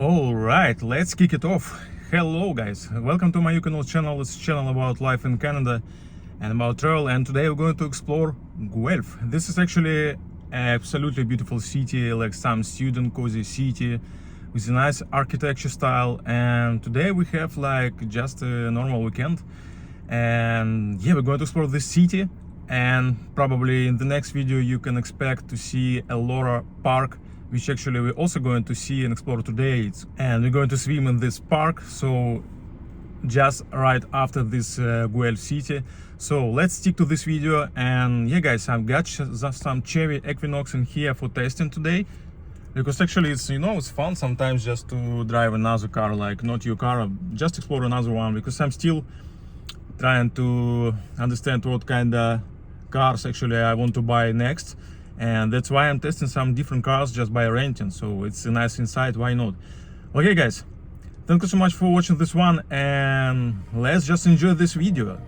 Alright, let's kick it off. Hello guys, welcome to my YouTube channel. It's a channel about life in Canada and about travel, and today we're going to explore Guelph. This is actually an absolutely beautiful city, like some student cozy city with a nice architecture style, and today we have like just a normal weekend, and yeah, we're going to explore this city, and probably in the next video you can expect to see a Laura Park, which actually we're also going to see and explore today. And we're going to swim in this park, so just right after this Guelph city. So let's stick to this video. And yeah guys, I've got some Chevy Equinox in here for testing today, because actually it's, it's fun sometimes just to drive another car, like not your car, just explore another one, because I'm still trying to understand what kind of cars actually I want to buy next. And that's why I'm testing some different cars just by renting, so it's a nice insight, why not? Okay guys, thank you so much for watching this one, and let's just enjoy this video.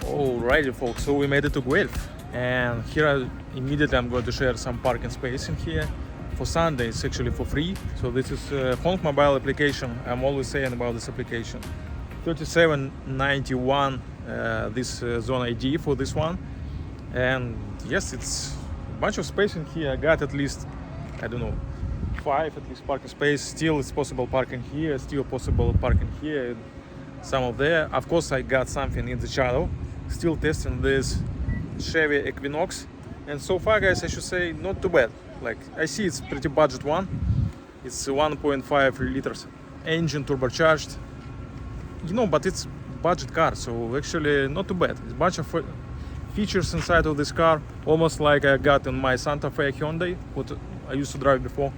Alrighty folks, so we made it to Guelph, and here immediately I'm going to share some parking space in here. For Sunday it's actually for free, so this is a Honk mobile application. I'm always saying about this application. 3791 this zone ID for this one, and yes, it's a bunch of space in here. I got at least, I don't know, 5 at least parking space. Still it's possible parking here, still possible parking here, some of there. Of course I got something in the shadow. Still testing this Chevy Equinox, and so far guys I should say not too bad. Like I see it's pretty budget one. It's 1.5 liters engine, turbocharged, but it's budget car, so actually not too bad. It's a bunch of features inside of this car, almost like I got in my Santa Fe Hyundai, what I used to drive before.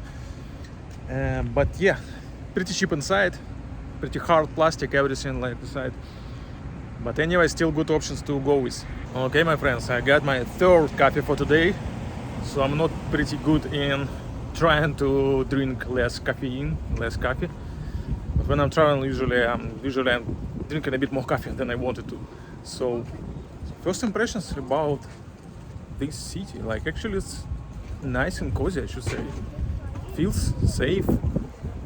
But yeah, pretty cheap inside, pretty hard plastic, everything like inside. But anyway, still good options to go with. Okay, my friends, I got my third coffee for today. So I'm not pretty good in trying to drink less caffeine, less coffee. But when I'm traveling, usually I'm drinking a bit more coffee than I wanted to. So first impressions about this city, like actually it's nice and cozy, I should say. Feels safe,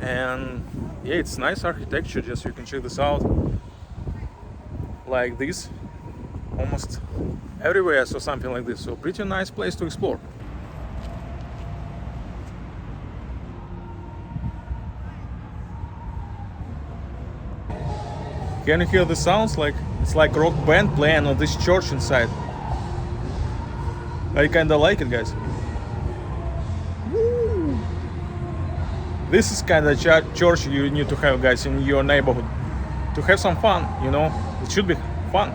and yeah, it's nice architecture. Just you can check this out. Like this almost everywhere I saw something like this, so pretty nice place to explore. Can you hear the sounds? Like it's like rock band playing on this church inside. I kinda like it, guys. Woo! This is kinda church you need to have, guys, in your neighborhood to have some fun, it should be fun.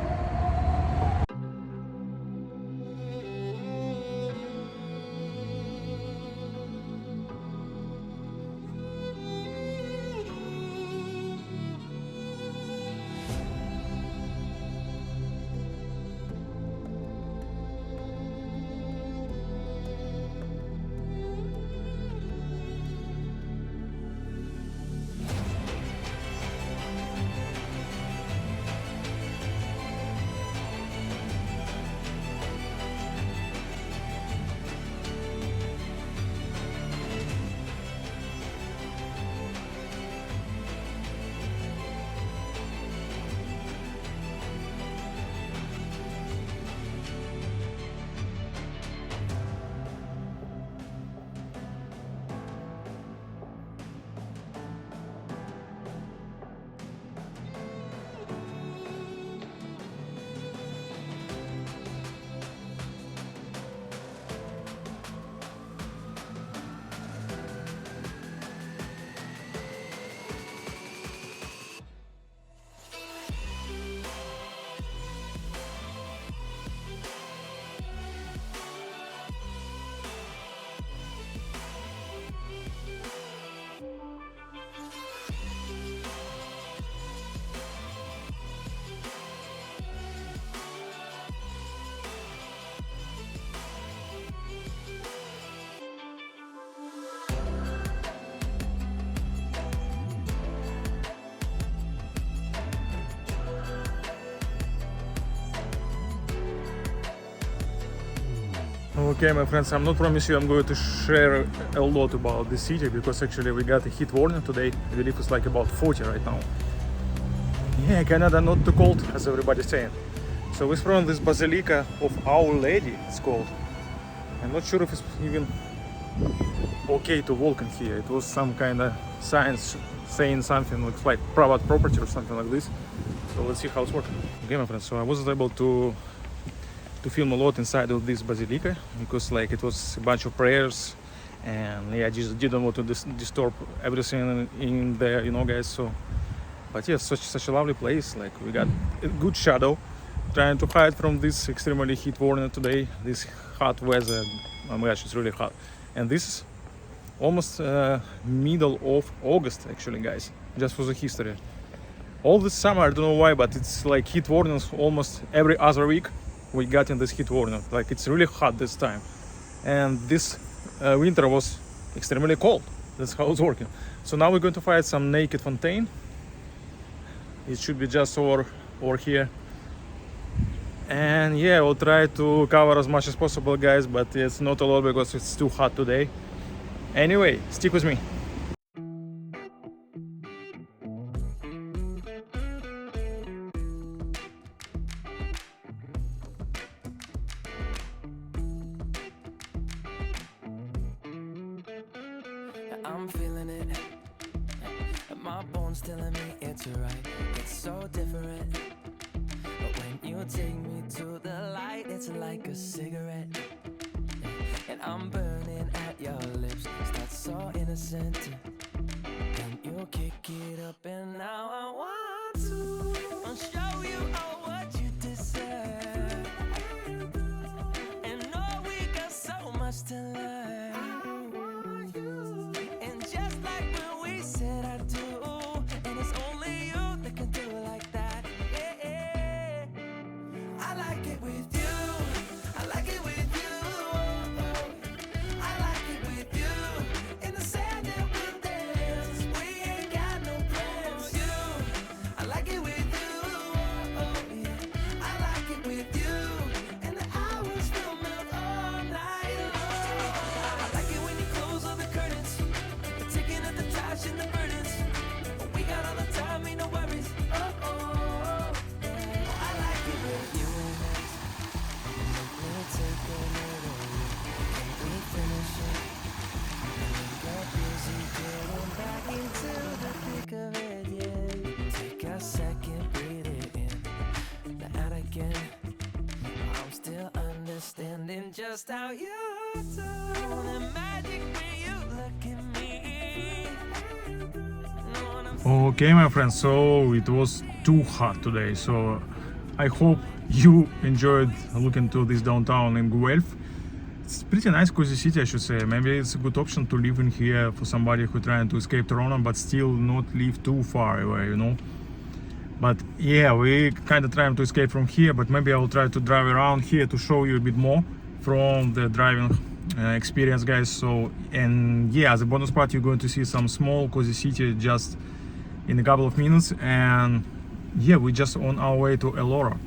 Okay, my friends, I'm not promise you I'm going to share a lot about the city because actually we got a heat warning today. I believe it's like about 40 right now. Yeah, Canada not too cold as everybody's saying. So we're from this Basilica of Our Lady, it's called. I'm not sure if it's even okay to walk in here. It was some kind of signs saying something looks like private property or something like this. So let's see how it's working. Okay, my friends, so I wasn't able to film a lot inside of this basilica because like it was a bunch of prayers, and yeah, I just didn't want to disturb everything in there, you know, guys. So but yeah, such a lovely place. Like we got a good shadow, trying to hide from this extremely heat warning today, this hot weather. Oh my gosh, it's really hot. And this is almost middle of August actually, guys, just for the history. All this summer, I don't know why, but it's like heat warnings almost every other week. We got in this heat warning. Like it's really hot this time, and this winter was extremely cold. That's how it's working. So now we're going to find some naked fontaine. It should be just over here, and yeah, we'll try to cover as much as possible, guys, but it's not a lot because it's too hot today. Anyway, stick with me. I'm feeling it. My bones telling me it's right. It's so different. But when you take me to the light, it's like a cigarette. And I'm burning at your lips. Start so innocent. Then you kick it up, and now I want to show you all what you deserve. And know we got so much to learn. Just how you do the magic when you look at me. Okay, my friends, so it was too hot today, so I hope you enjoyed looking to this downtown in Guelph. It's pretty nice, cozy city, I should say. Maybe it's a good option to live in here for somebody who trying to escape Toronto but still not live too far away, you know. But yeah, we kind of trying to escape from here, but maybe I will try to drive around here to show you a bit more from the driving experience, guys. So, and yeah, as a bonus part, you're going to see some small cozy city just in a couple of minutes. And yeah, we're just on our way to Elora.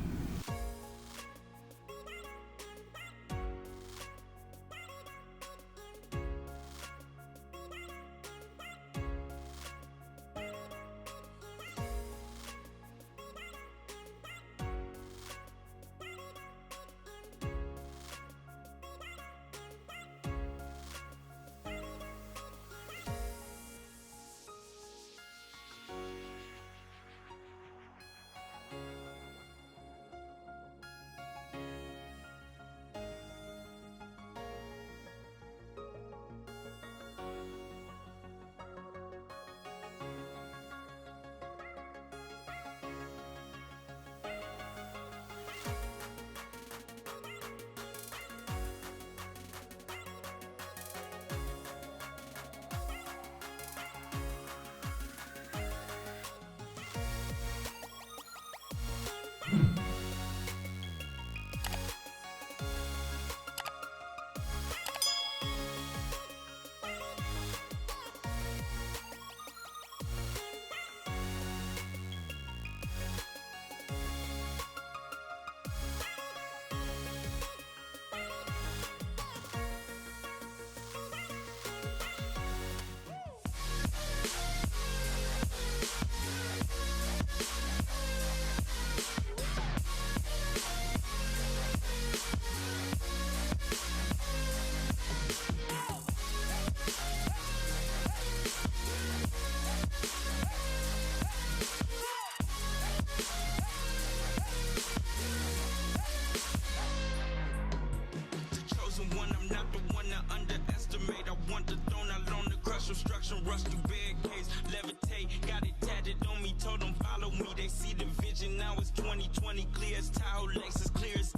rush through barricades, levitate, got it tatted on me, told them follow me. They see the vision, now it's 2020, clear as Tahoe, Lexus, clear as